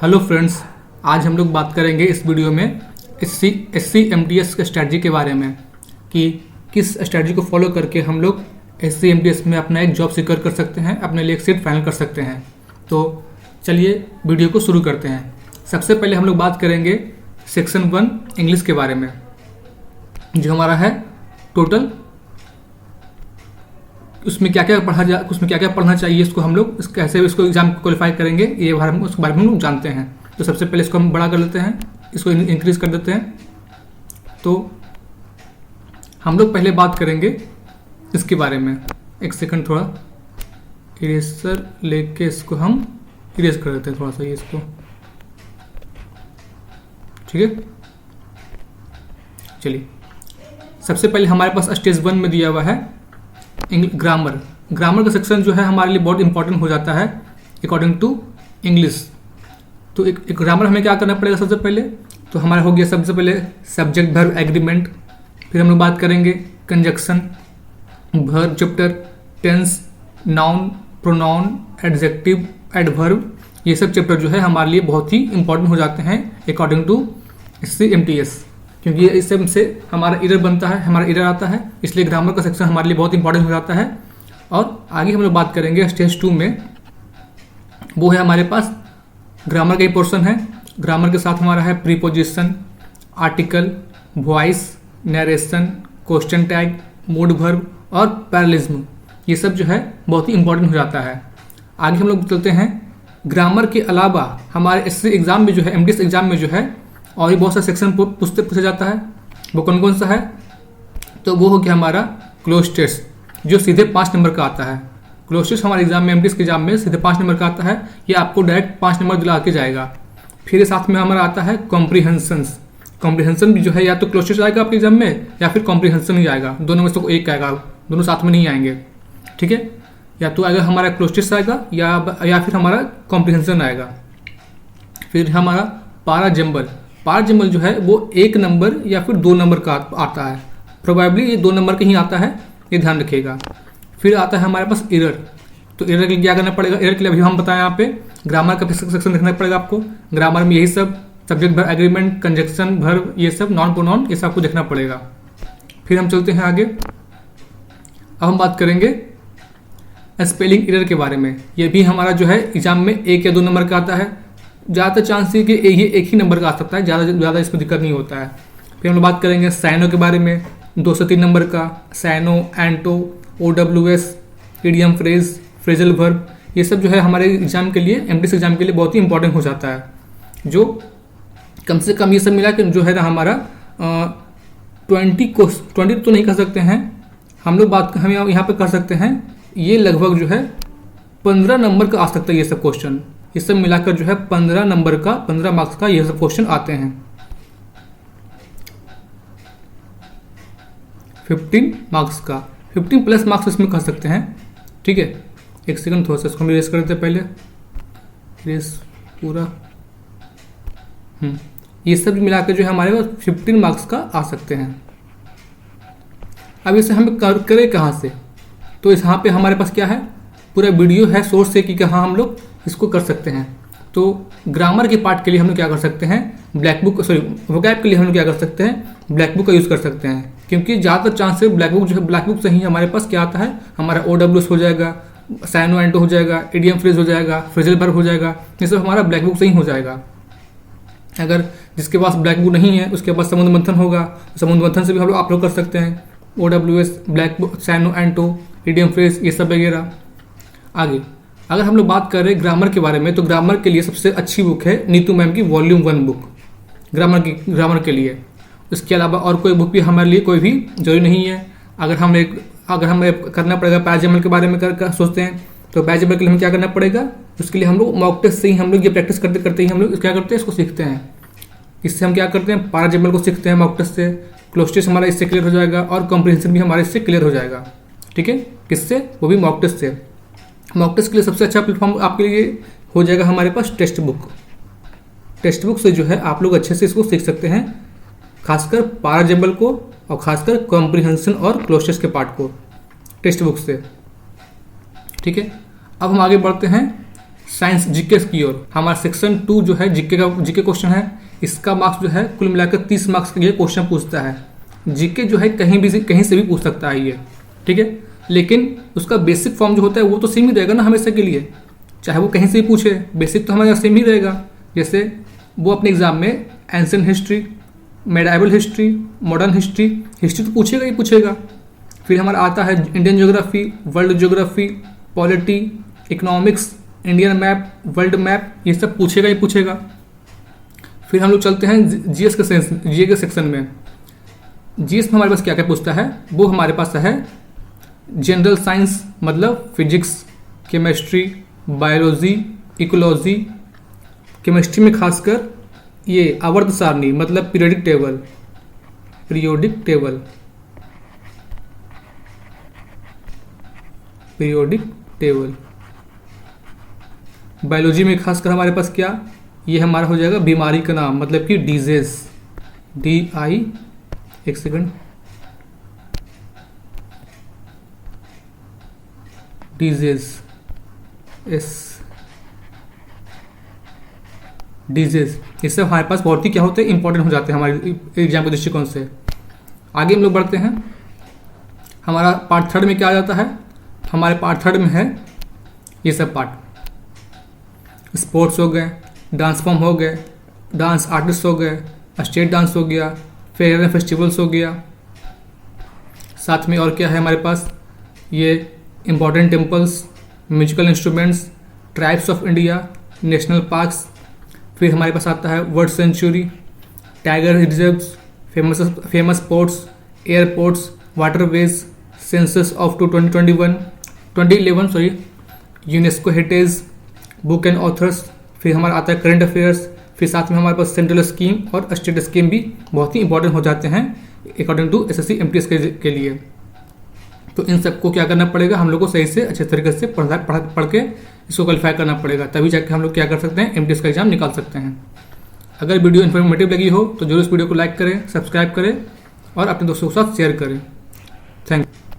Hello friends, आज हम लोग बात करेंगे इस वीडियो में SC/MTS के स्ट्रैटेजी के बारे में कि किस स्ट्रैटेजी को फॉलो करके हम लोग SC/MTS में अपना एक जॉब सिक्योर कर सकते हैं, अपने लिए एक सीट फाइनल कर सकते हैं। तो चलिए वीडियो को शुरू करते हैं। सबसे पहले हम लोग बात करेंगे सेक्शन 1 इंग्लिश के बारे में, जो हमारा है टोटल उसमें क्या क्या पढ़ना चाहिए, इसको हम लोग कैसे इसको एग्जाम क्वालिफाई करेंगे, ये उसके बारे में हम लोग जानते हैं। तो सबसे पहले इसको हम बड़ा कर लेते हैं, इसको इंक्रीज कर देते हैं। तो हम लोग पहले बात करेंगे इसके बारे में। एक सेकंड, थोड़ा इरेजर लेके इसको हम इरेज कर देते हैं थोड़ा सा, ये इसको ठीक है। चलिए, सबसे पहले हमारे पास स्टेज 1 में दिया हुआ है ग्रामर का सेक्शन जो है हमारे लिए बहुत इंपॉर्टेंट हो जाता है अकॉर्डिंग टू इंग्लिश। तो एक ग्रामर हमें क्या करना पड़ेगा सबसे पहले, तो हमारा हो गया सबसे पहले सब्जेक्ट वर्ब एग्रीमेंट, फिर हम लोग बात करेंगे conjunction, verb chapter, tense, noun, pronoun, adjective, adverb, ये सब चैप्टर जो है हमारे लिए बहुत ही इंपॉर्टेंट हो जाते हैं अकॉर्डिंग टू SC/MTS, क्योंकि इस सब से हमारा एरर बनता है, हमारा एरर आता है, इसलिए ग्रामर का सेक्शन हमारे लिए बहुत इंपॉर्टेंट हो जाता है। और आगे हम लोग बात करेंगे स्टेज 2 में, वो है हमारे पास ग्रामर का ही पोर्शन है। ग्रामर के साथ हमारा है preposition, article, voice, narration, question tag, mood verb और पैरेललिज्म, ये सब जो है बहुत ही इंपॉर्टेंट हो जाता है। आगे हम लोग चलते हैं, ग्रामर के अलावा हमारे SC एग्जाम में जो है, MTS एग्जाम में जो है और भी बहुत सा सेक्शन पूछा जाता है। वो कौन कौन सा है, तो वो हो गया हमारा क्लोज टेस्ट, जो सीधे 5 नंबर का आता है। क्लोज टेस्ट हमारे एग्जाम में, MTS के एग्जाम में सीधे 5 नंबर का आता है, ये आपको डायरेक्ट 5 नंबर दिला के जाएगा। फिर साथ में हमारा आता है कॉम्प्रीहेंशन भी जो है, या तो क्लोज टेस्ट आएगा आपके एग्जाम में या फिर कॉम्प्रीहेंशन ही आएगा, दोनों में से एक आएगा, दोनों साथ में नहीं आएंगे, ठीक है। या तो आएगा हमारा क्लोज टेस्ट आएगा या फिर हमारा कॉम्प्रीहेंशन आएगा। फिर हमारा पारा जंबल जो है वो 1 नंबर या फिर 2 नंबर का आता है, प्रोबेबली ये 2 नंबर का ही आता है, ये ध्यान रखिएगा। फिर आता है हमारे पास एरर, तो एरर के लिए क्या करना पड़ेगा, एरर के लिए अभी हम बताएं, यहाँ पे ग्रामर का सेक्शन देखना पड़ेगा आपको। ग्रामर में यही सब subject verb agreement, conjunction, verb, ये सब, नॉन प्रोनाउन, ये सब आपको देखना पड़ेगा। फिर हम चलते हैं आगे, अब हम बात करेंगे स्पेलिंग एरर के बारे में। ये भी हमारा जो है एग्जाम में 1 या 2 नंबर का आता है, ज़्यादातर चांस है कि ये 1 ही नंबर का आ सकता है, ज़्यादा इसमें दिक्कत नहीं होता है। फिर हम लोग बात करेंगे साइनो के बारे में, 2 से 3 नंबर का syno, anto, OWS, idiom phrase, phrasal verb, ये सब जो है हमारे एग्जाम के लिए, MTS एग्जाम के लिए बहुत ही इंपॉर्टेंट हो जाता है। जो कम से कम ये सब मिला के जो है ना हमारा 20 तो नहीं कर सकते हैं हम लोग, हम यहाँ पे कर सकते हैं, ये लगभग जो है 15 नंबर का आ सकता है ये सब क्वेश्चन। ये सब मिलाकर जो है 15 नंबर का, 15 मार्क्स का ये सब क्वेश्चन आते हैं। 15 मार्क्स का, 15 प्लस मार्क्स इसमें कर सकते हैं, ठीक है। एक सेकंड, थोड़ा सा इसको हम इरेज कर देते हैं पहले, इरेज पूरा। ये सब मिलाकर जो है हमारे पास 15 मार्क्स का आ सकते हैं। अब इसे हम करें कहाँ से, तो यहाँ पे हमारे पास क्या है, पूरा वीडियो है सोर्स से कि कहाँ हम लोग इसको कर सकते हैं। तो ग्रामर के पार्ट के लिए हम लोग क्या कर सकते हैं, वोकैब के लिए हम लोग क्या कर सकते हैं, ब्लैक बुक का यूज़ कर सकते हैं, क्योंकि ज़्यादातर चांस है ब्लैक बुक से ही हमारे पास क्या आता है, हमारा OWS हो जाएगा, साइनो एंटो हो जाएगा, इडियम फ्रेज हो जाएगा, फ्रेजल वर्ब हो जाएगा, ये सब हमारा ब्लैक बुक से ही हो जाएगा। अगर जिसके पास ब्लैक बुक नहीं है उसके पास समुद्र मंथन होगा, समुद्र मंथन से भी हम लोग अपलोड कर सकते हैं, OWS, black book, syno anto, idiom phrase, ये सब वगैरह। आगे अगर हम लोग बात करें ग्रामर के बारे में, तो ग्रामर के लिए सबसे अच्छी बुक है नीतू मैम की वॉल्यूम 1 बुक ग्रामर के लिए। इसके अलावा और कोई बुक भी हमारे लिए कोई भी जरूरी नहीं है। अगर हमें करना पड़ेगा पैराजमल के बारे में सोचते हैं, तो पैराजमल के लिए हमें क्या करना पड़ेगा, उसके लिए हम लोग मॉक टेस्ट से ही हम लोग ये प्रैक्टिस करते करते ही हम लोग क्या करते हैं, इसको सीखते हैं। इससे हम क्या करते हैं, पैराजमल को सीखते हैं मॉक टेस्ट से, क्लोज टेस्ट हमारा इससे क्लियर हो जाएगा और कॉम्प्रिहेंशन भी हमारे इससे क्लियर हो जाएगा, ठीक है। किससे, वो भी मॉक टेस्ट से। मॉक टेस्ट के लिए सबसे अच्छा प्लेटफॉर्म आपके लिए हो जाएगा हमारे पास टेक्स्ट बुक से जो है आप लोग अच्छे से इसको सीख सकते हैं, खासकर पैराजमल को और खासकर कॉम्प्रिहेंशन और क्लोज टेस्ट के पार्ट को टेक्स्ट बुक से, ठीक है। अब हम आगे बढ़ते हैं साइंस जीके की ओर। हमारा सेक्शन 2 जो है जीके क्वेश्चन है, इसका मार्क्स जो है कुल मिलाकर 30 मार्क्स के लिए क्वेश्चन पूछता है। जीके जो है कहीं से भी पूछ सकता है ये, ठीक है, लेकिन उसका बेसिक फॉर्म जो होता है वो तो सेम ही रहेगा ना हमेशा के लिए, चाहे वो कहीं से भी पूछे, बेसिक तो हमारा सेम ही रहेगा। जैसे वो अपने एग्जाम में ancient history, medieval history, modern history तो पूछेगा ही पूछेगा। फिर हमारा आता है Indian geography, world geography, polity, economics, Indian map, world map, ये सब पूछेगा ही पूछेगा। फिर हम लोग चलते हैं जीएस के सेक्शन में। जीएस में हमारे पास क्या क्या पूछता है, वो हमारे पास है जनरल साइंस मतलब physics, chemistry, biology, ecology. Chemistry में खासकर ये आवर्त सारणी मतलब पीरियोडिक टेबल। बायोलॉजी में खासकर हमारे पास क्या, ये हमारा हो जाएगा बीमारी का नाम मतलब कि डिजीज, डिजीज। इससे हमारे पास बहुत ही क्या होते हैं, इंपॉर्टेंट हो जाते हैं हमारे एग्जाम के दृष्टिकोण से। आगे हम लोग बढ़ते हैं। हमारा पार्ट 3 में क्या आ जाता है, हमारे पार्ट 3 में है ये सब पार्ट, स्पोर्ट्स हो गए, डांस फॉर्म हो गए, डांस आर्टिस्ट हो गए, स्टेट डांस हो गया, फेयर एंड फेस्टिवल्स हो गया। साथ में और क्या है हमारे पास, ये important temples, musical instruments, tribes of India, national parks. फिर हमारे पास आता है world century, tiger reserves, famous ports, airports, waterways, census of 2011 UNESCO heritage, book and authors. फिर हमारा आता है करंट अफेयर्स। फिर साथ में हमारे पास सेंट्रल स्कीम और स्टेट स्कीम भी बहुत ही इंपॉर्टेंट हो जाते हैं अकॉर्डिंग टू एसएससी एमटीएस के लिए। तो इन सबको क्या करना पड़ेगा, हम लोग को सही से अच्छे तरीके से पढ़ के इसको क्वालिफाई करना पड़ेगा, तभी जाके हम लोग क्या कर सकते हैं, एमटीएस का एग्जाम निकाल सकते हैं। अगर वीडियो इन्फॉर्मेटिव लगी हो तो जरूर इस वीडियो को लाइक करें, सब्सक्राइब करें और अपने दोस्तों के साथ शेयर करें। Thank you.